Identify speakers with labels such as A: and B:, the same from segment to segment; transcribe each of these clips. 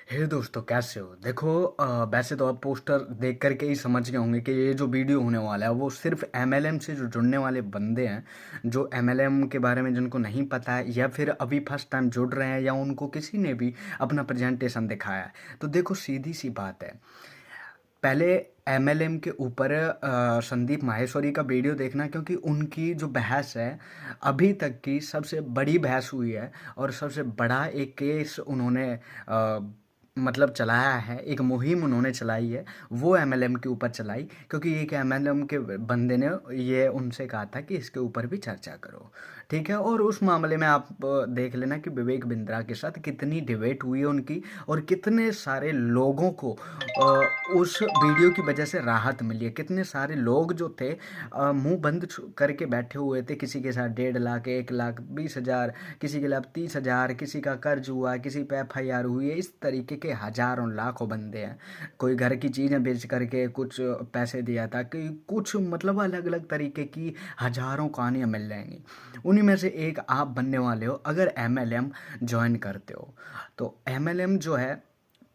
A: हे दोस्तों, कैसे हो? देखो, वैसे तो आप पोस्टर देख करके ही समझ गए होंगे कि ये जो वीडियो होने वाला है वो सिर्फ एमएलएम से जो जुड़ने वाले बंदे हैं, जो एमएलएम के बारे में जिनको नहीं पता है या फिर अभी फर्स्ट टाइम जुड़ रहे हैं या उनको किसी ने भी अपना प्रेजेंटेशन दिखाया है। तो देखो, सीधी सी बात है। पहले एमएलएम के ऊपर संदीप माहेश्वरी का वीडियो देखना, क्योंकि उनकी जो बहस है अभी तक की सबसे बड़ी बहस हुई है। और सबसे बड़ा एक केस उन्होंने मतलब चलाया है, एक मुहिम उन्होंने चलाई है। वो एमएलएम के ऊपर चलाई, क्योंकि एक एमएलएम के बंदे ने ये उनसे कहा था कि इसके ऊपर भी चर्चा करो। ठीक है, और उस मामले में आप देख लेना कि विवेक बिंद्रा के साथ कितनी डिबेट हुई है उनकी, और कितने सारे लोगों को उस वीडियो की वजह से राहत मिली है। कितने सारे लोग जो थे मुंह बंद करके बैठे हुए थे, किसी के साथ 1.5 लाख, 1 लाख 20 हज़ार, किसी के लिए 30 हज़ार, किसी का कर्ज हुआ, किसी पे एफआईआर हुई है। इस तरीके के हजारों लाखों बंदे हैं। कोई घर की चीज़ें बेच करके कुछ पैसे दिया था, कि कुछ मतलब अलग अलग तरीके की हजारों कहानियाँ मिल जाएंगी। उन्हीं में से एक आप बनने वाले हो अगर एमएलएम ज्वाइन करते हो। तो एमएलएम जो है,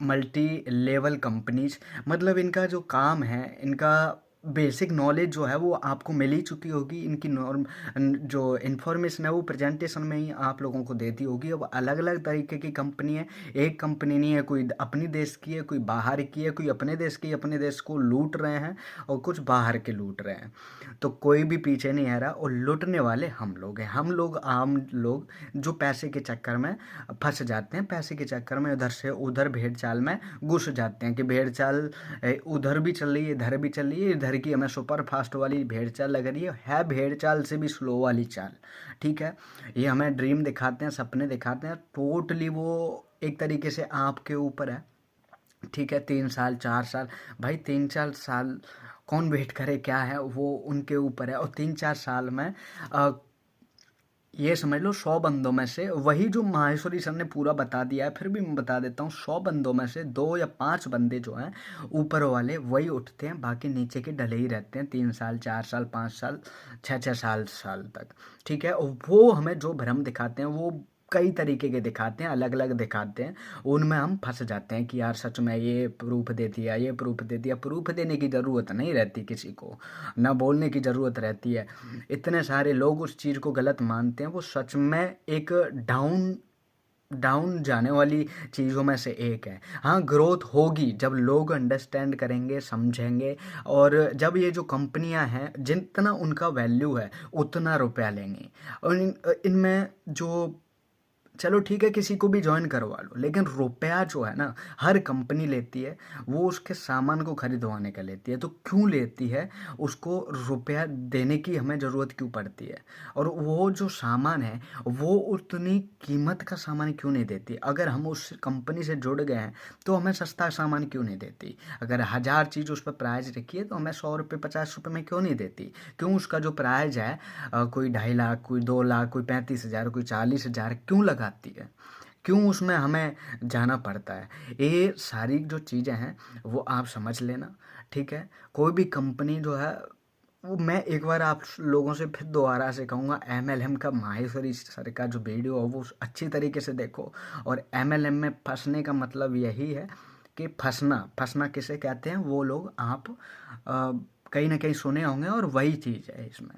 A: मल्टी लेवल कंपनीज, मतलब इनका जो काम है, इनका बेसिक नॉलेज जो है वो आपको मिल ही चुकी होगी। इनकी नॉर्म जो इन्फॉर्मेशन है वो प्रेजेंटेशन में ही आप लोगों को देती होगी। अब अलग अलग तरीके की कंपनी है, एक कंपनी नहीं है। कोई अपनी देश की है, कोई बाहर की है, कोई अपने देश की, अपने देश को लूट रहे हैं और कुछ बाहर के लूट रहे हैं। तो कोई भी पीछे नहीं आ रहा, और लूटने वाले हम लोग हैं। हम लोग आम लोग जो पैसे के चक्कर में फंस जाते हैं, पैसे के चक्कर में इधर से उधर भेड़ चाल में घुस जाते हैं कि भेड़ चाल उधर भी चल रही है, इधर भी चल रही है, इधर की हमें सुपर फास्ट वाली भेड़ चाल लग रही है भेड़ चाल से भी स्लो वाली चाल। ठीक है, ये हमें ड्रीम दिखाते हैं, सपने दिखाते हैं, टोटली वो एक तरीके से आपके ऊपर है। ठीक है, 3 साल 4 साल, भाई 3 4 साल कौन वेट करे, क्या है वो उनके ऊपर है। और 3 4 साल में ये समझ लो 100 बंदों में से, वही जो माहेश्वरी सर ने पूरा बता दिया है, फिर भी मैं बता देता हूँ, 100 बंदों में से 2 या 5 बंदे जो हैं ऊपर वाले वही उठते हैं, बाकी नीचे के डले ही रहते हैं 3 साल 4 साल 5 साल 6 6 साल तक। ठीक है, और वो हमें जो भ्रम दिखाते हैं वो कई तरीके के दिखाते हैं, अलग अलग दिखाते हैं। उनमें हम फंस जाते हैं कि यार सच में ये प्रूफ दे दिया, ये प्रूफ दे दिया। प्रूफ देने की ज़रूरत नहीं रहती किसी को, ना बोलने की ज़रूरत रहती है। इतने सारे लोग उस चीज़ को गलत मानते हैं, वो सच में एक डाउन डाउन जाने वाली चीज़ों में से एक है। हाँ, ग्रोथ होगी जब लोग अंडरस्टैंड करेंगे, समझेंगे, और जब ये जो कंपनियां हैं जितना उनका वैल्यू है उतना रुपया लेंगी। और इनमें जो, चलो ठीक है किसी को भी ज्वाइन करवा लो, लेकिन रुपया जो है ना हर कंपनी लेती है, वो उसके सामान को खरीदवाने का लेती है। तो क्यों लेती है? उसको रुपया देने की हमें ज़रूरत क्यों पड़ती है? और वो जो सामान है वो उतनी कीमत का सामान क्यों नहीं देती? अगर हम उस कंपनी से जुड़ गए हैं तो हमें सस्ता सामान क्यों नहीं देती? अगर 1,000 चीज़ उस पर प्राइस रखी है तो हमें 100 रुपये 50 रुपये में क्यों नहीं देती? क्यों उसका जो प्राइस है कोई 2.5 लाख, कोई 2 लाख, कोई 35 हज़ार, कोई 40 हज़ार क्यों लगाती है? क्यों उसमें हमें जाना पड़ता है? ये सारी जो चीज़ें हैं वो आप समझ लेना। ठीक है, कोई भी कंपनी जो है, वो मैं एक बार आप लोगों से फिर दोबारा से कहूँगा, एमएलएम का माहेश्वरी सर का जो वीडियो है वो अच्छी तरीके से देखो। और एमएलएम में फंसने का मतलब यही है कि फंसना, फंसना किसे कहते हैं वो लोग आप कहीं ना कहीं सुने होंगे, और वही चीज़ है इसमें।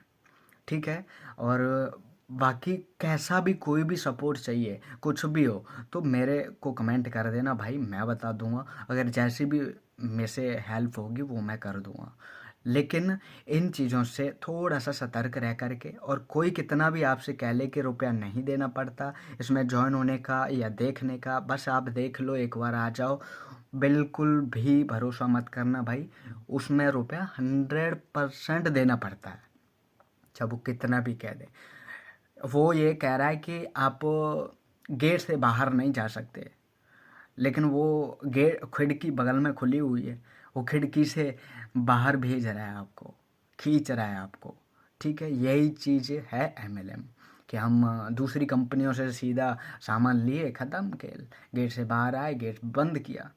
A: ठीक है, और बाकी कैसा भी कोई भी सपोर्ट चाहिए, कुछ भी हो, तो मेरे को कमेंट कर देना भाई, मैं बता दूंगा। अगर जैसी भी मेरे से हेल्प होगी वो मैं कर दूंगा। लेकिन इन चीज़ों से थोड़ा सा सतर्क रह करके, और कोई कितना भी आपसे कह ले कि रुपया नहीं देना पड़ता इसमें ज्वाइन होने का या देखने का, बस आप देख लो, एक बार आ जाओ। बिल्कुल भी भरोसा मत करना भाई, उसमें रुपया 100% देना पड़ता है, चाहे वो कितना भी कह दे। वो ये कह रहा है कि आप गेट से बाहर नहीं जा सकते, लेकिन वो गेट खिड़की बगल में खुली हुई है, वो खिड़की से बाहर भेज रहा है आपको, खींच रहा है आपको। ठीक है, यही चीज़ है एमएलएम, कि हम दूसरी कंपनियों से सीधा सामान लिए, ख़त्म, खेल, गेट से बाहर आए, गेट बंद किया।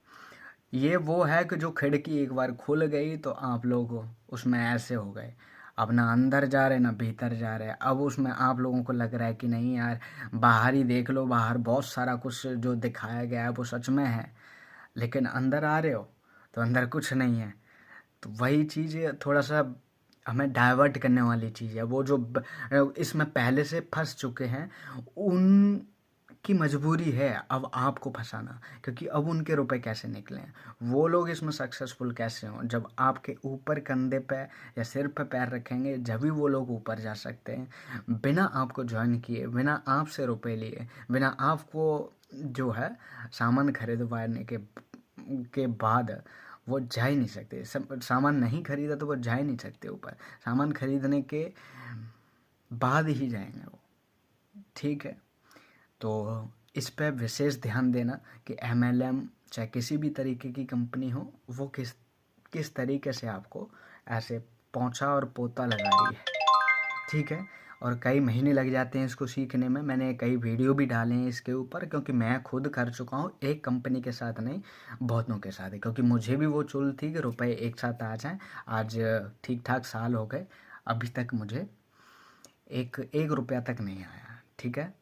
A: ये वो है कि जो खिड़की एक बार खुल गई तो आप लोग उसमें ऐसे हो गए, अब ना अंदर जा रहे ना भीतर जा रहे। अब उसमें आप लोगों को लग रहा है कि नहीं यार, बाहर ही देख लो, बाहर बहुत सारा कुछ जो दिखाया गया है वो सच में है। लेकिन अंदर आ रहे हो तो अंदर कुछ नहीं है। तो वही चीज़ थोड़ा सा हमें डाइवर्ट करने वाली चीज़ है। वो जो इसमें पहले से फंस चुके हैं, उनकी मजबूरी है अब आपको फंसाना, क्योंकि अब उनके रुपए कैसे निकले हैं, वो लोग इसमें सक्सेसफुल कैसे हों। जब आपके ऊपर कंधे पे या सिर पे पैर रखेंगे जब भी वो लोग ऊपर जा सकते हैं, बिना आपको ज्वाइन किए, बिना आपसे रुपए लिए, बिना आपको जो है सामान खरीदवाने के बाद वो जा ही नहीं सकते। सामान नहीं खरीदा तो वो जा ही नहीं सकते ऊपर, सामान खरीदने के बाद ही जाएंगे वो। ठीक है, तो इस पे विशेष ध्यान देना कि एमएलएम चाहे किसी भी तरीके की कंपनी हो, वो किस किस तरीके से आपको ऐसे पोंछा और पोता लगा रही है। ठीक है, और कई महीने लग जाते हैं इसको सीखने में। मैंने कई वीडियो भी डाले हैं इसके ऊपर, क्योंकि मैं खुद कर चुका हूँ, एक कंपनी के साथ नहीं, बहुतों के साथ है। क्योंकि मुझे भी वो चुल थी कि रुपए एक साथ आ जाएं। आज ठीक ठाक साल हो गए, अभी तक मुझे एक एक रुपया तक नहीं आया। ठीक है,